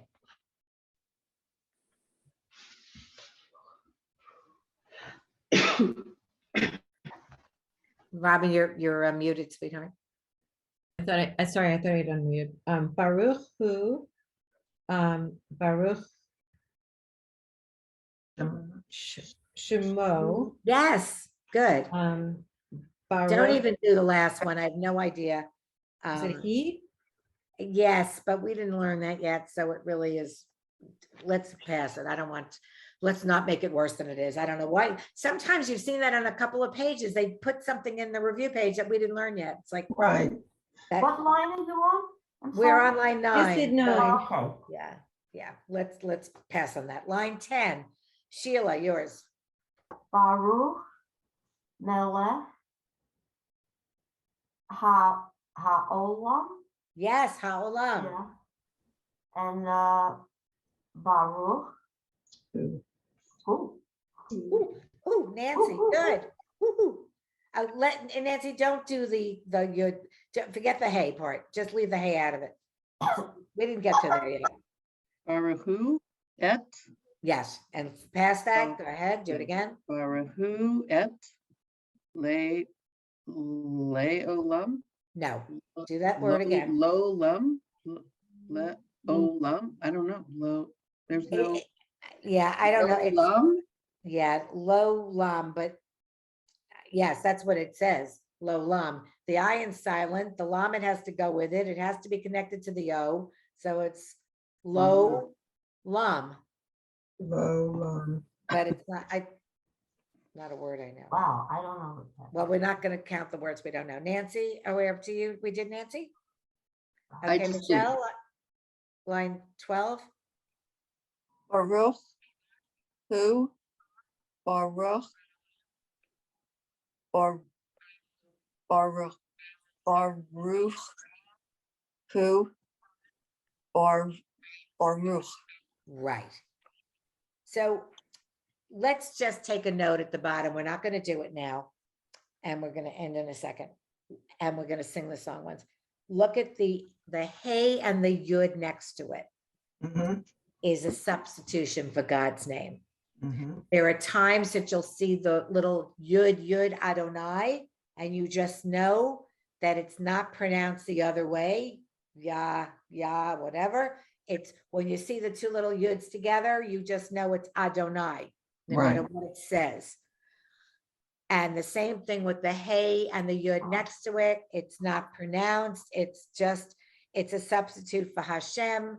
Robin, you're muted, sweetheart. I thought I thought I'd unmute. Baruch who, Baruch Shemo, Yes, good. Don't Baruch, even do the last one. I have no idea. is it he? Yes, but we didn't learn that yet, so it really is, let's pass it. I don't want, let's not make it worse than it is. I don't know why. Sometimes you've seen that on a couple of pages. They put something in the review page that we didn't learn yet. It's like, Right. that, what line are you on? I'm we're sorry. on line Yes, it 9. no. Oh, okay. Yeah, let's pass on that. Line 10, Sheila, yours. Baruch Melech Ha'olam. Yes, Ha'olam. Yeah. And Baruch. Who. Who? Ooh, Nancy, good. Woo-hoo. And Nancy, don't do forget the hay part. Just leave the hay out of it. We didn't get to there yet. Baruchu et, Yes, and past that, go ahead, do it again. Baruchu et, leolam. No, do that word again. Lolam, leolam, I don't know, there's no. Yeah, I don't know. It's, Lolam? yeah, low lam, but Yes, that's what it says, lo lam. The I is silent, the lam, it has to go with it. It has to be connected to the O. So it's lo lam, Lo, but it's not a word I know. Wow, I don't know. what that Well, we're not gonna count the words we don't know. Nancy, are we up to you? We did Nancy? I Okay, just did. Michelle, line 12. Baruch, who, Baruch, Baruch, Baruch, who, Baruch. Right. So let's just take a note at the bottom. We're not going to do it now. And we're going to end in a second. And we're going to sing the song once. Look at the hey and the yud next to it mhm, is a substitution for God's name. mhm. There are times that you'll see the little yud Adonai, and you just know that it's not pronounced the other way. Yah, whatever. It's when you see the two little yuds together, you just know it's Adonai, no matter Right. what it says. And the same thing with the hey and the yud next to it. It's not pronounced. It's a substitute for Hashem.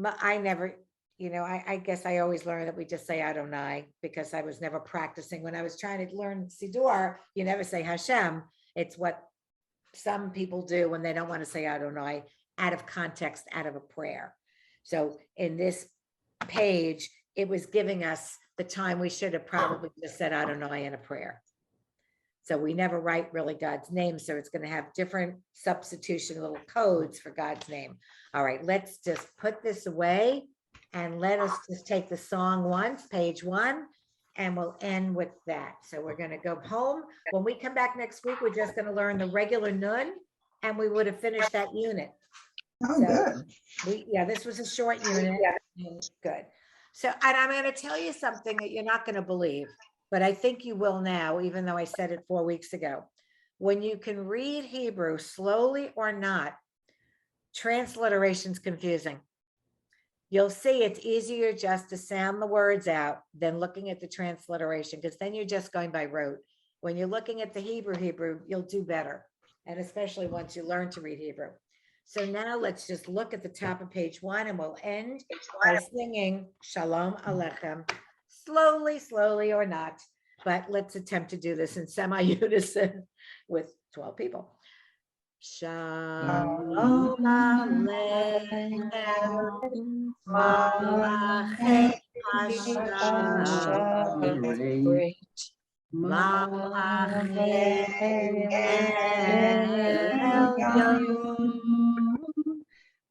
I never, I guess I always learned that we just say Adonai because I was never practicing. When I was trying to learn Siddur, you never say Hashem. It's what some people do when they don't want to say Adonai out of context, out of a prayer. So in this page, it was giving us the time we should have probably just said Adonai in a prayer. So we never write really God's name. So it's going to have different substitution little codes for God's name. All right, let's just put this away and let us just take the song once, page 1, and we'll end with that. So we're going to go home. When we come back next week, we're just going to learn the regular nun, and we would have finished that unit. Oh, So good. this was a short unit. Good. So, and I'm going to tell you something that you're not going to believe, but I think you will now, even though I said it 4 weeks ago. When you can read Hebrew slowly or not, transliteration's confusing. You'll see it's easier just to sound the words out than looking at the transliteration, because then you're just going by rote. When you're looking at the Hebrew, you'll do better. And especially once you learn to read Hebrew. So now let's just look at the top of page 1, and we'll end by singing Shalom Aleichem, slowly or not, but let's attempt to do this in semi-unison with 12 people. Shalom Aleichem, Malachei Hashem, Malachei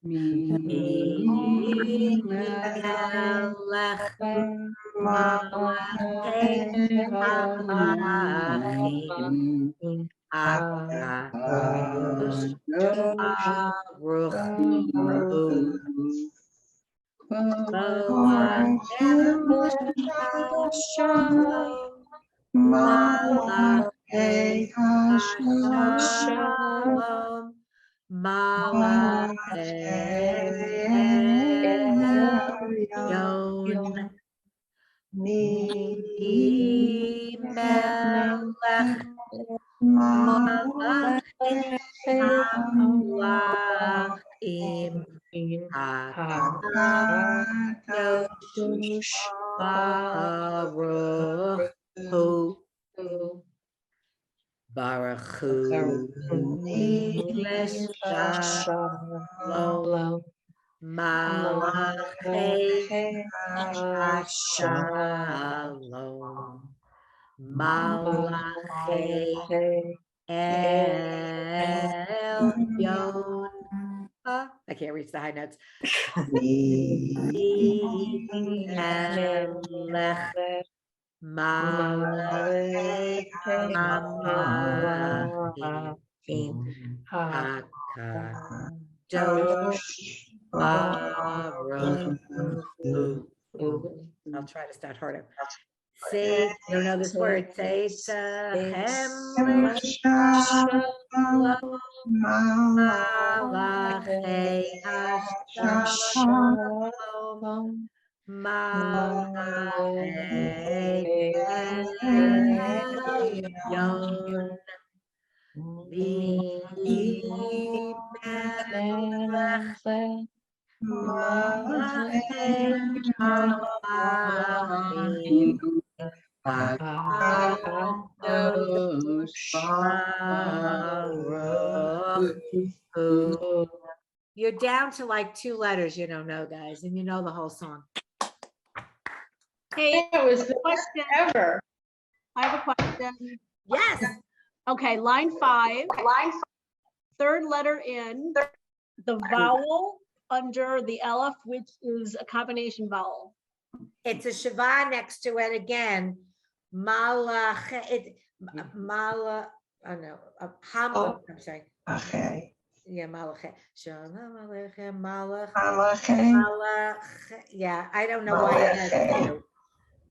Elyon, Melech Malachei Malachim, HaKadosh Baruch Hu, Boatem Shalom, Malachei Shalom, Malachei Elyon, Melech Malachim, HaKadosh Baruch Hu, Baruch Hu, Shalom, Malachei Shalom, Malachei Elyon. I can't reach the high notes. Melech Malachei Malachim, HaKadosh Baruch Hu. I'll try to start harder. Say, you don't know this word. Say Tzahem Malachei Hashalom, Yon You're down to like 2 letters you don't know, guys, and you know the whole song. Hey, That was the best question. ever. I have a question. Yes. Okay, line 5. Third letter in, the vowel under the aleph, which is a combination vowel. It's a Shiva next to it again. Malach, Mala, oh no, Oh. I'm sorry. Okay. Yeah, Malach. Shalom Aleichem, Malach. Okay. Malach. Yeah, I don't know why it has Malach. two.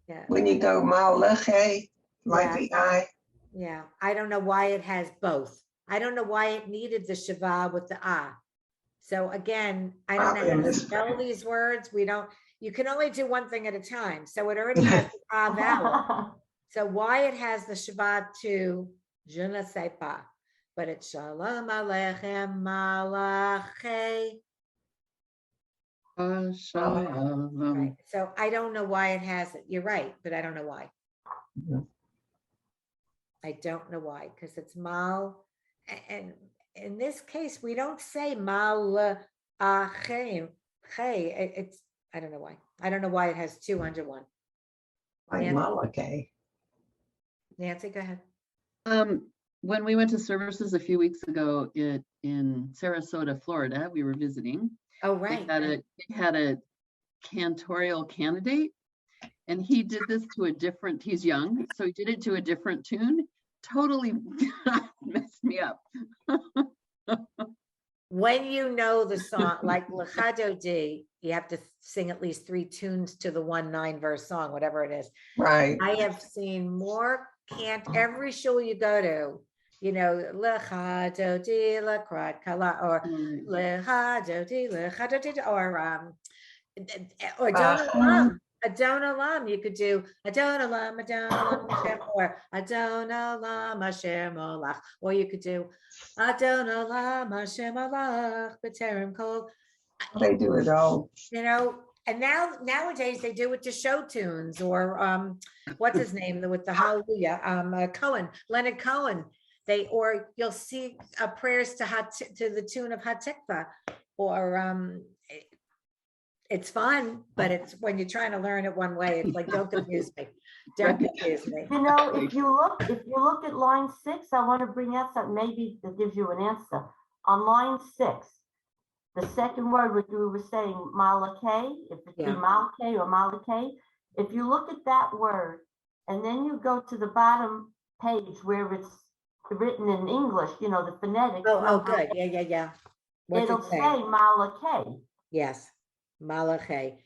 Yeah, When you go malache, like Yeah. the I. yeah. I don't know why it has both. I don't know why it needed the Shiva with the ah. So again, I don't know Probably a how to misprint. spell these words. You can only do one thing at a time. So it already has the ah vowel. So why it has the Shabbat to je ne sais pas, but it's Shalom Aleichem Malache. Right. So I don't know why it has it. You're right, but I don't know why. Mhm. I don't know why, because it's mal, and in this case, we don't say mal hey. It's I don't know why. I don't know why it has two under one. Like Nancy? malache. Nancy, go ahead. When we went to services a few weeks ago in Sarasota, Florida, we were visiting. Oh, We right. had a cantorial candidate, and he did this to a different, he's young, so he did it to a different tune. Totally messed me up. When you know the song, like Lechado D, you have to sing at least 3 tunes to the 1 9-verse song, whatever it is. Right. I have seen more every shul you go to, you know, Lechado D, Lekrat Kala, or Lechado D, Lechado D, or Adon Olam. Adon Olam, you could do Adon Olam, Hashem, or Adon Olam, Hashem Olach, or you could do Adon Olam, Hashem Olach, B'terem Kol. They do it all. You know, and nowadays they do it to show tunes, or what's his name with the Hallelujah, Leonard Cohen. Or you'll see prayers to the tune of Hatikva, or it's fun, but it's when you're trying to learn it one way, it's like, don't confuse me. Don't confuse me. You know, if you look at line 6, I want to bring out something maybe that gives you an answer. On line 6, the second word, which we were saying, malake, if it's Yeah. malake or malake, if you look at that word, and then you go to the bottom page where it's written in English, you know, the phonetics. Oh, good. Yeah. What's It'll it say say? malake. Yes, Malachi.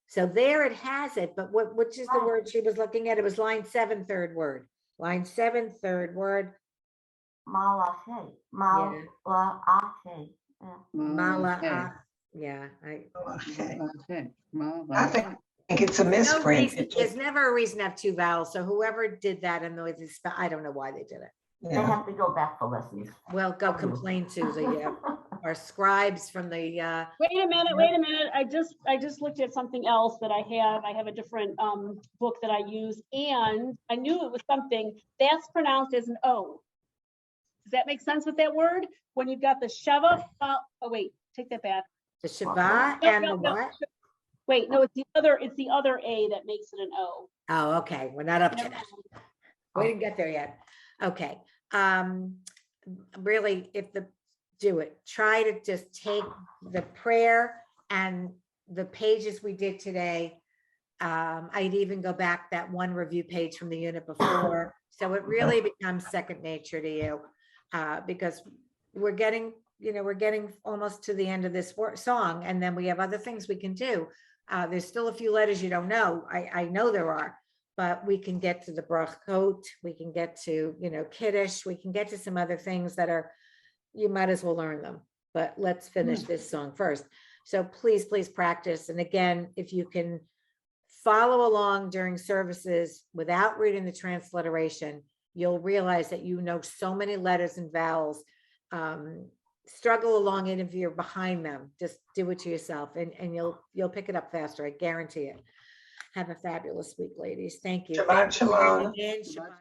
So there it has it, but which is the Right. word she was looking at? It was line 7, third word. Line 7, third word. Malake. Yeah. Malake. Yeah. Mala. Yeah. Okay. Okay. I think it's a misprint. There's never a reason to have 2 vowels. So whoever did that and I don't know why they did it. They Yeah. have to go back for lessons. Well, go complain to our scribes from the, Wait a minute. I just looked at something else that I have. I have a different book that I use, and I knew it was something that's pronounced as an O. Does that make sense with that word? When you've got the Sheva, oh wait, take that back. the Shabbat No, and no, the no. what? Wait, no, it's the other A that makes it an O. Oh, okay. We're not up to Never that. mind. We didn't get there yet. Okay. Really, try to just take the prayer and the pages we did today. I'd even go back that one review page from the unit before. So it really becomes second nature to you, because we're getting almost to the end of this song, and then we have other things we can do. There's still a few letters you don't know. I know there are, but we can get to the brachot, we can get to, Kiddush, we can get to some other things that you might as well learn them. But let's finish this song first. So please practice. And again, if you can follow along during services without reading the transliteration, you'll realize that you know so many letters and vowels. Struggle along, and if you're behind them, just do it to yourself, and you'll pick it up faster. I guarantee it. Have a fabulous week, ladies. Thank you. Shabbat Thank you, shalom. Megan, Shabbat